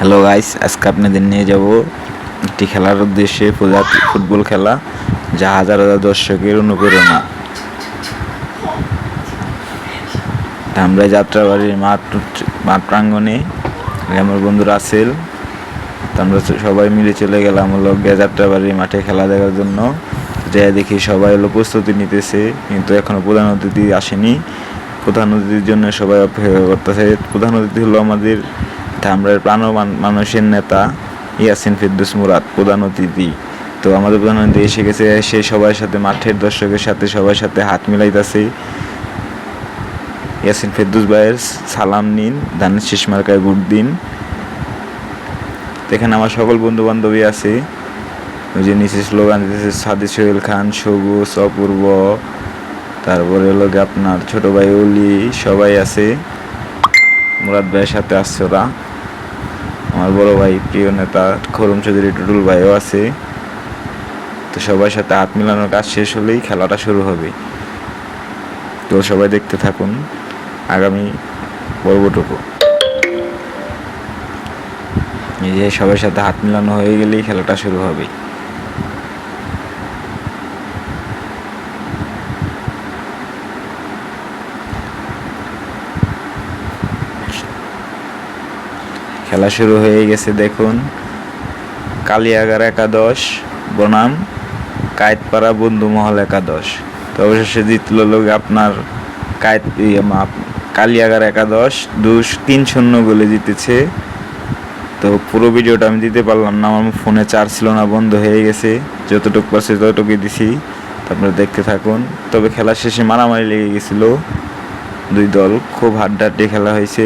Hello guys, আজকে আপনাদের নিয়ে যাব একটি খেলার উদ্দেশ্যে, ফুটবল খেলা, যা হাজার হাজার দর্শকের অনুপ্রেরণা। আমরা যাত্রাবাড়ির মাঠ প্রাঙ্গণে আমার বন্ধু রাসেল, আমরা সবাই মিলে চলে গেলাম যাত্রাবাড়ির মাঠে খেলা দেখার জন্য। যা দেখি সবাই প্রস্তুতি নিতেছে, কিন্তু এখনো প্রধান অতিথি আসেনি। প্রধান অতিথির জন্য সবাই অপেক্ষা করতেছে। প্রধান অতিথি হলো আমাদের ধামরার মানুষের নেতা ইয়াসিন ফেরদৌস মুরাদ, প্রধান অতিথি। তো আমাদের প্রধান অতিথি এসে গেছে। সে সবার সাথে, মাঠের দর্শকের সাথে, সবার সাথে হাত মিলাইতেছে। ইয়াসিন ফেরদৌস ভাইয়ের সালাম নিন, ধানের শীষ মার্কায় ভোট দিন। এখানে আমার সকল বন্ধু বান্ধবী আছে। ওই যে নিচে স্লোগান দিতেছে সাদি সোহেল খান, সবুজ, অপূর্ব, তারপরে হলো আপনার ছোট ভাই অলি, সবাই আছে। মুরাদ ভাইয়ের সাথে আসছে ওরা। আমার বড় ভাই, প্রিয় নেতা খরম চৌধুরী টুটুল ভাইও আছে। তো সবার সাথে হাত মিলানোর কাজ শেষ হলেই খেলাটা শুরু হবে। তো সবাই দেখতে থাকুন আগামী পর্বটুকু। এই যে সবার সাথে হাত মিলানো হয়ে গেলেই খেলাটা শুরু হবে। খেলা শুরু হয়ে গেছে। দেখুন, কালিয়াগার একাদশ বনাম কায়েতপাড়া বন্ধুমহল একাদশ। তো অবশেষে জিতল আপনার কালিয়াগার একাদশ 3-0 গোলে জিতেছে। তো পুরো ভিডিওটা আমি দিতে পারলাম না, আমার ফোনে চার্জ ছিল না, বন্ধ হয়ে গেছে। যতটুকু পারছে ততটুকুই দিছি, তারপরে দেখতে থাকুন। তবে খেলা শেষে মারামারি লেগে গেছিলো, দুই দল খুব হাড্ডাহাড্ডি খেলা হয়েছে।